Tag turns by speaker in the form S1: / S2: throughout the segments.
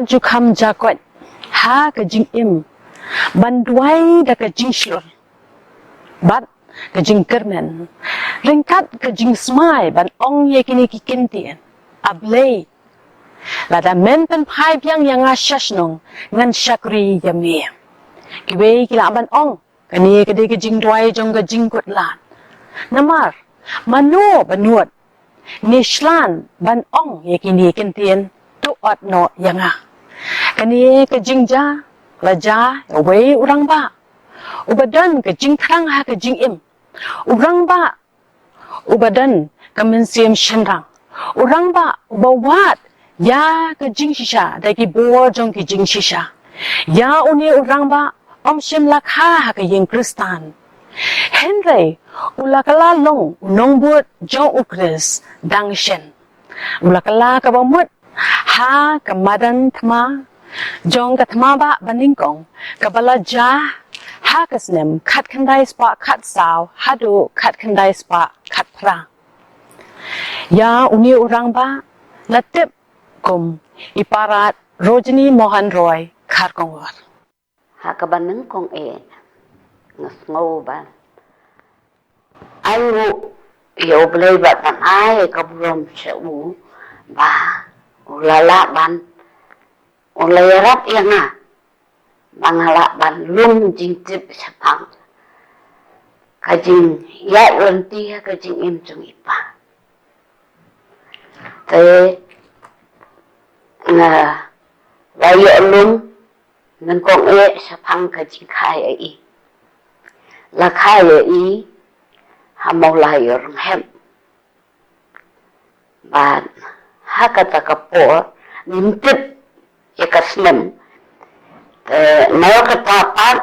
S1: jukam jakot ha ke jing im ban duai da ke jing shlur bat ke jing kermen ringkat ke jing smai ban ong ye kini kikintien ablei lada men pen pai piang yang ashashnong ngan shakri yami kiwe kila ban ong kani ke de ke jing duai jong ke jing kut lan namar mano banuot nishlan ban ong ye kini kintien tu ot no yanga kani ke jing ja laja we urang ba ubadan ke jing thrang ha ke jing im urang ba ubadan kemensiam shenrang urang ba ubawat ya ke jing shisha da ki bo jong ki jing shisha ya uni urang ba om shem lakha ha ke yeng kristan henry ulakala long unong buat jong ukris dang shen ulakala ka bamut ha kamadan thma jong ka thma ba baningkong kabala ja ha kasnem khat khandai spa khat saw hadu khat khandai spa khat pra ya uni urang ba latip kum iparat Rojini Mohan Roy Kharkongor
S2: ha ka baneng kong ngau ba ayu yo blei ba tan ai ka brom cheu ba ulala ban ulayrat yanga bangala ban lum jing tip sapang kajing ya lanti kajing im chung ipa te na wayo lum ngan kong sapang kajing khai ai la khai ai hamau lai rong hem ban hakata kapor nimtip yakasnem nayo katapat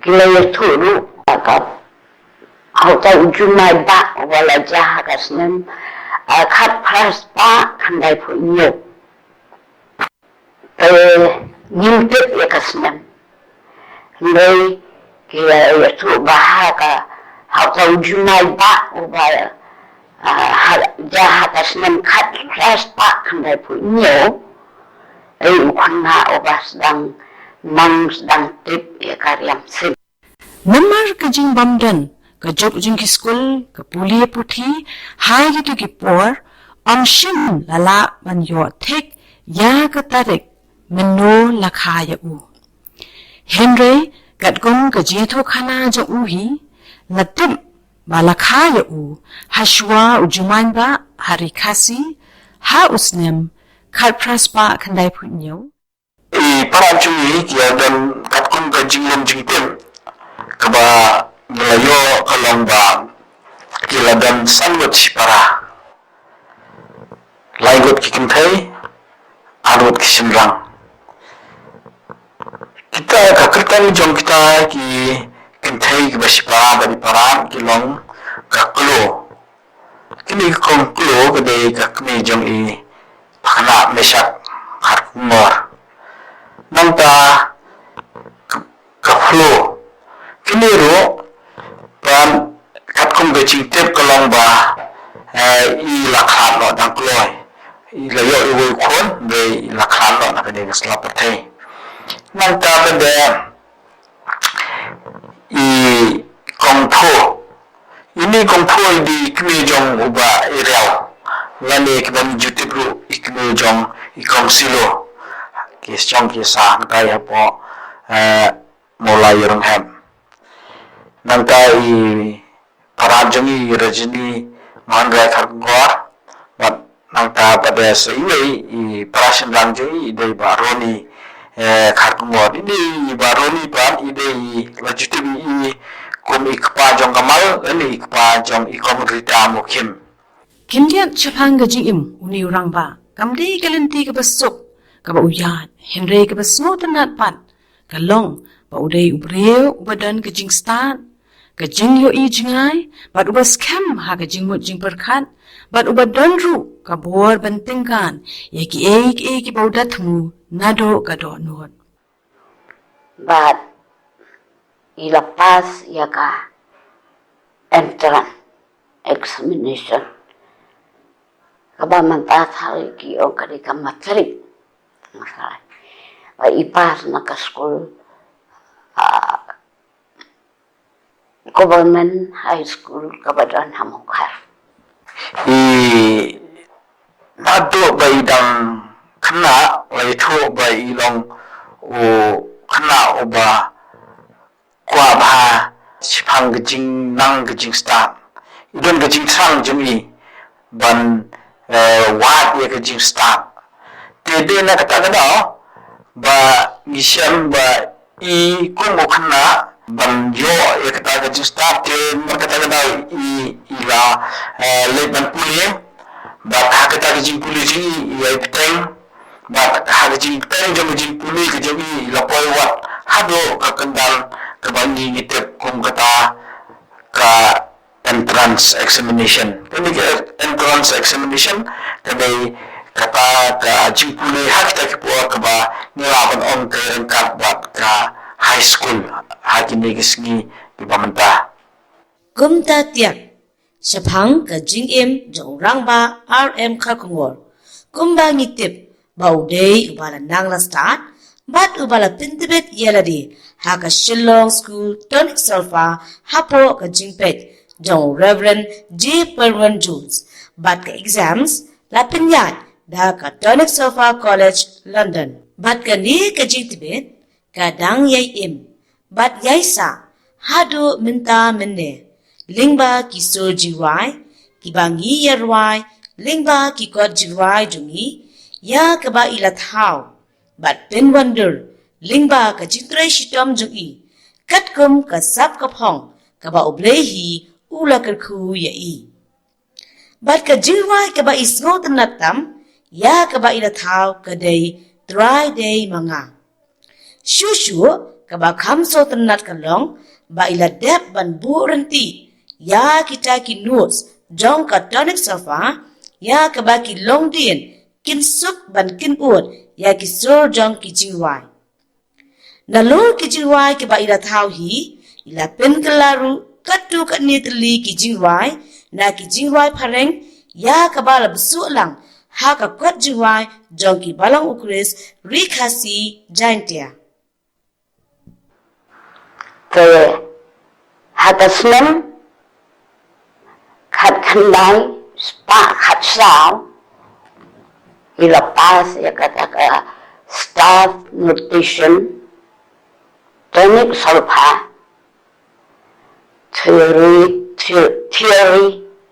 S2: kilaya turu akap auta ujumai ba wala jaha kasnem khat pras pa khandai punyo nimtip yakasnem ndai kilaya turu baha ka auta ujumai ba wala jaha kasnem khat pras pa khandai punyo ukhanna obas dang nang dang tip ya karyam sim
S1: namar ke jing bamdan ke jok jing ki school ke pulia puthi hai gitu ki por om shim lala man yo thek ya ka tarik meno lakha ya u henry gat gong ke je tho khana jo u hi latim balakha ya u hashwa ujuman ba hari khasi ha usnem khat praspa khandai phunyo
S3: para chui kia dan katkun ka jinglam jingtem kaba melayo kalong ba kila dan sanwat si para laigot ki kintai arwat ki sinrang kita kakertan jong kita ki kintai ki basi para bani para kilong kaklo kini kong klo kadai kakni jong i pakana mesak Kharkongor nangta kaplo kiniro pan katkong gaching tip kalong ba i lakhan lo dang kloy i layo i woi khon be i lakhan lo na kade slap pathe nangta bende i kongpho ini kongpho di kme jong uba i rew lane kban jutibru i kme jong i kongsilo kis chong kisa ngai hapo mulai rong hem nangkai parajongi rajini manrai Kharkongor bat nangta pada seiwei i parasin langjoi dei baroni Kharkongor ini baroni pan idei lajutibi i kum ikpa jong kamal ani ikpa jong ikom rita mukim
S1: kimliat chapang gaji im uni urang ba kamdi kalenti ke besuk ka ba uyan henry ke besno tanat pat ka long ba udai ubreu ubadan ke jing stan ke jing yo i jingai bat ubas kem ha ke jing mut jing perkhat bat ubadan ru ka bor bentingkan ye ki ba udatmu nado ka do not
S2: but ilapas ya ka entrance examination kabamanta thari ki o kari kamatrik masalah wa ipas na ka school government high school kabadan hamukar
S3: i nado bai dang khna lai tho bai long o khna oba kwa ba chipang jing nang jing sta idon jing sang jumi ban wat ye jing sta te de na kata da ba mission ba I kumo khna ban yo ye kata jing sta te ma kata da I la le ban puli ba ha kata jing puli ji ye teng ba ha jing teng jing puli ke jumi la poi wat hado ka kendal ka bangi ngitep kum kata ka entrance examination kami entrance examination kami kata ka jingpuli hak ta po ka ba nilaban on ka rangkat ba ka high school hakini gisgi di pamanta
S4: Gumta tiak Shapang ka jingim jong rangba RM Kharkongor Kumba ngitip baudei ubala nangla start bat ubala pintibet yeladi haka Shillong School Tonic Sulfa hapo ka jingpet jong Reverend J. Perwan Jules bat ka exams la pinyat da ka Tonic Sulfa College London bat ka ni ka jingtibet ka dang yay im bat yay sa hado minta minne lingba ki so jiwai ki bangi yarwai lingba ki kot jiwai jungi ya ka ba ilat hao but pin wonder lingba ka jitre shitom jungi kat kum ka sap ka phong ka ba oblehi ula kerku ya I but ka jiwai ka ba isngot natam ya ka ba ilat hao ka day dry day manga shushu ka ba kamso tanat ka long ba ilat dep ban buranti ya kita ki notes jong ka tonic sofa ya ka ba ki long dien kin sup ban kin ut ya ki sur jong ki jiwai na lor ki jiwai ke ba ila thau hi ila pen kalaru katu ka nitli ki jiwai na ki jiwai phareng ya ka ba la bsu lang ha ka kwat jiwai jong ki balang ukres rikhasi jaintia
S2: te hatasnem khat khandai spa khat sao ila pas ya kata ka staff nutrition tonic sulfa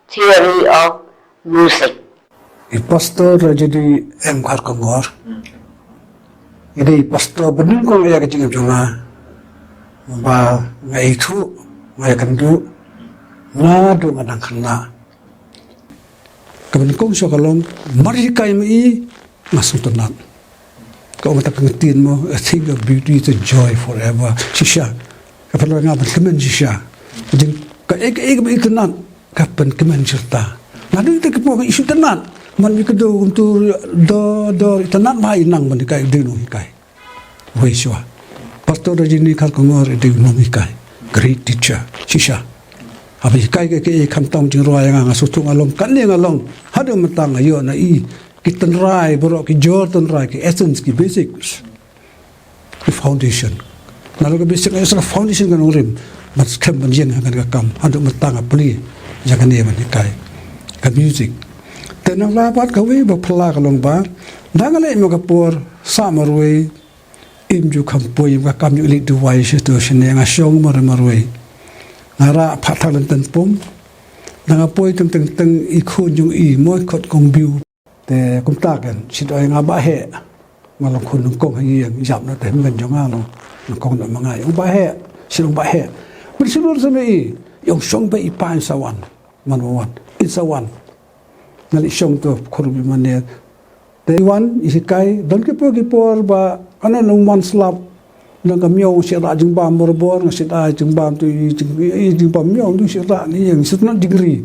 S2: theory of music
S5: pastor jadi Kharkongor ini pastor benar kong ya kecil cuma ba ngai thu ngai kandu na do ngadang khna kaban kong so kalong mari kai mai masuk tenat kau mata pengertian mo a thing of beauty is a joy forever shisha kapan nga ban kemen shisha jing ka ek ba tenat kapan kemen serta ngadu te kepo isu tenat man mi kedo untuk do tenat mai nang man kai de no kai wei shwa pastor rajini Kharkongor de no kai great teacher shisha abi kai ke kam tong jing roa nga sutung along kan le ngalong hadu matang ayo na I kitan rai boro ki jordan rai ki essence ki basics the foundation nalo ke basic is a foundation kan urim mat kem ban jeng kan ka kam hadu matang apli jagan ne ban kai ka music tenang lapat ka we ba phla ka long ba dangale mo ka por samarwe imju khampoi ka kam yu li du wai situation nga shong marwe ngara phathalan tan pom nanga poi teng I khun jung I moi khot kong biu te kum ta kan sidoi nga ba he ngalong khun kong hi yang jap na te ngan jong alo kong na mangai ba he silong ba he but silur sa me yung song ba ipan sa wan manwan it's a one ngali song to khurbi mane te wan isikai don ke por ba ano nung one slap nang kamyo si ra jing bam borbor ng si da jing bam tu jing bam myo du si ra ni yang sit na degree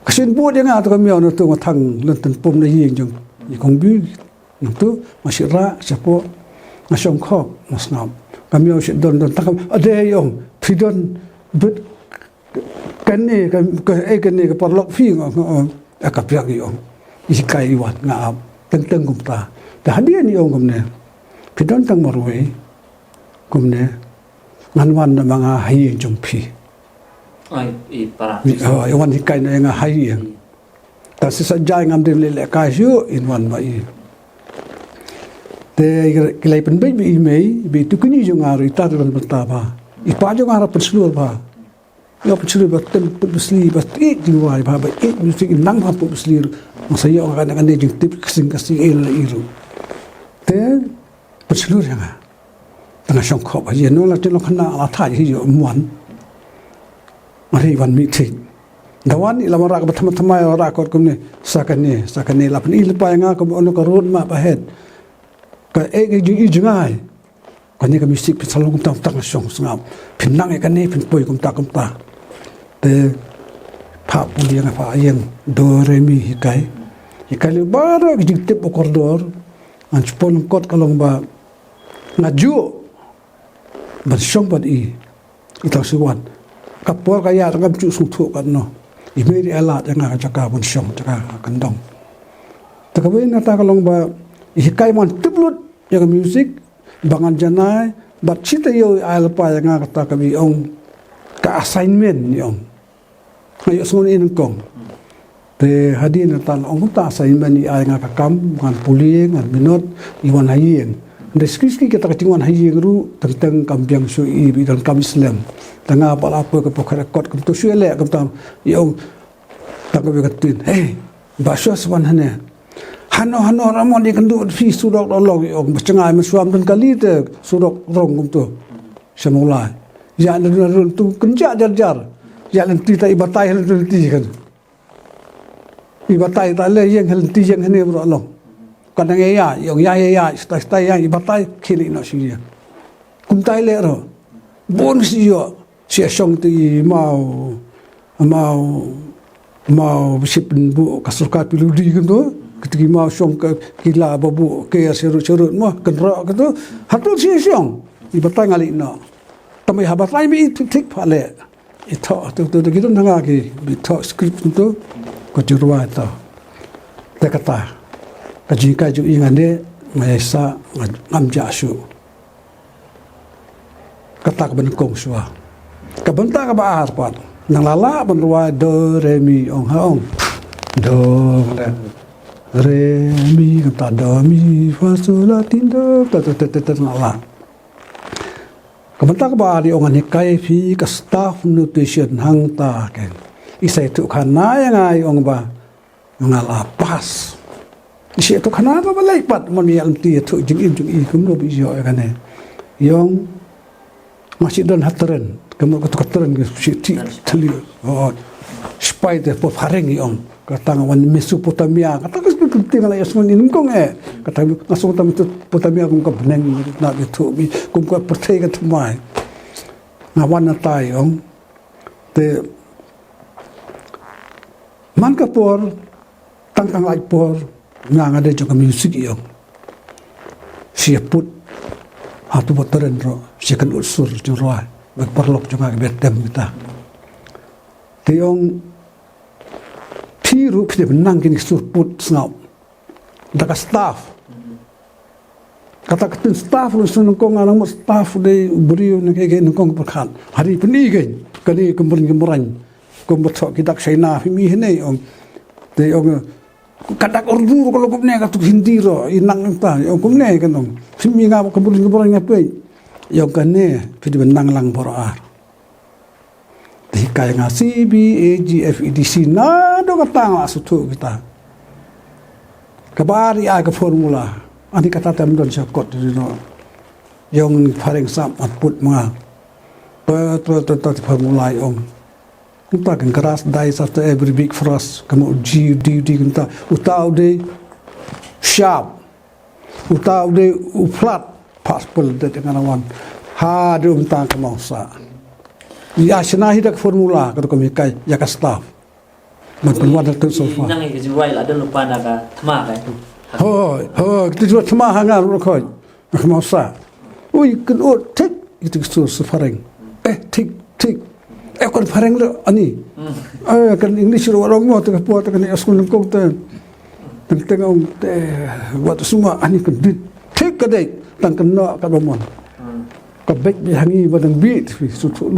S5: kasin bo dia nga to kamyo no to thang len tan pom na yeng jong I kong bi no to ma si ra sa po ma song khok ma snam kamyo si don takam ade yong pidon but kan ni ka por lok fi ngo ka pyak yong ikai iwan ngap teng kumta ta hadian ni ong kumne pidon tang marwe kumne nganwan na mga hayeng jumpi
S3: Ai para.
S5: iwan ikai na nga hayeng ta sisadjay ngam de le ka syu inwan ma i te kilai pen bai bi mei bi tukuni jong ari ta ran bata ba I pa jong ara penslur ba yo penslur ba tem pusli ba ti diwai ba ba music nang ba pusli masaya orang kan jeng tip kasing el iru te penslur yang tengah songkok ba ye no la te lo khana la tha hi yo muan mari wan meeting dawan ila mara ka thama ora ko kumne sakane la pen il pa nga ko ono ko road map ahead ka jungai kan ni ka music pisalong kum tang song sngam pinang kan ni pin poi kum ta te pa pulia nga pa yen do re mi hikai le bara ki te pokordor an spon kot kalong ba na ju ban song ban I ita siwan kapor ka ya ngam chu su thu kan no I meri ala nga jaka ban song jaka kan dong ta ka na ta kalong ba hikai mon tiblut yang music bangan janai bat cita yo al pa yang kata kami ong ka assignment ni ong ayo sungun in kong te hadin tan ong ta assignment ni ay nga kam ngan puli ngan minot iwan hayeng deskiski kita katingwan hayeng ru tentang kambiang su I bi dan kam Islam tanga apa ke pokok rekod kem tu suele kem tam yo tak ke katin hey basyo swan hane Hano ramon di kendu fi surok dolog ong cengai mesuam dan kali te surok rong kum tu semula ya dan tu kenja jar ya dan ti tai batai hal ti kan I batai ta le yang hal ti yang hene bro long kadang ya yong ya sta ya I batai kili no si kum tai le ro bon si yo si song ti mau sipin bu kasurka piludi kan tu ketika mau song ke kila babu ke serut mah kenra gitu hatul si song ibatai ngali no tamai habatai mi tik phale itu tu gitu nanga ki bito script tu ko jurwa ta kata kaji kaju ingane maisa ngam jasu kata ben kong suwa kabenta ka ba arpat nang lala ben ruwa do re mi ong haong do re mi kata do mi fa sol la tin do ta la kementak ba di ongan hikai fi ka staff nutrition hang ta ken isai tu khana yang ai ong ba ngala pas isai tu khana ba lai pat mon yang ti tu jing I kum no bi jo kan ne yong masih don hatren kamu katren si ti tali oh spider po fareng yong kata ngawan Mesopotamia kata ke tinggal ya semua ini kong kata masuk tam Mesopotamia kong ka beneng na itu bi kong ka pertai ka tumai ngawan na tayong te man ka por tangkang lai por nga ada juga musik yong siaput hatu botoren ro sikan unsur juroi berperlok juga betem kita teyong piru pide benang kini surput snap daka staff kata ketin staff lu sun kong anang staff de beriu ne ke kong perkan hari peni gen kali kemburan kombetok kita China mi hene ong te ong kadak urdu kalau kumne ka tu hindi ro inang ta ong kumne kan ong simi nga kemburan ngape yo kane pide benang lang pora Hikai nga CB, AG, FEDC na do katang asutu kita. Kabari ay ka formula. Ani kata tem don siya kot dino. Yung paring sam at put mga formula yung. Kita kan keras dies after every big frost. Kamu G, D, kita utau de sharp. Utau de flat. Paspel de dengan awan. Ha de tang kemausa. Ya senahi dak formula kata kami kai ya ka staff man penwa dak tu sofa
S3: nang ke juai la dan lupa naga thma kai
S5: ho tu jo thma hanga ro khoi ma sa ui kun o tik itu su fareng tik kon fareng lo ani kan english ro rong mo tu po tu kan school ko tu tengah waktu semua ani kan bit tik kadai tang kena kadamon ka baik bihangi badang bit fi sutu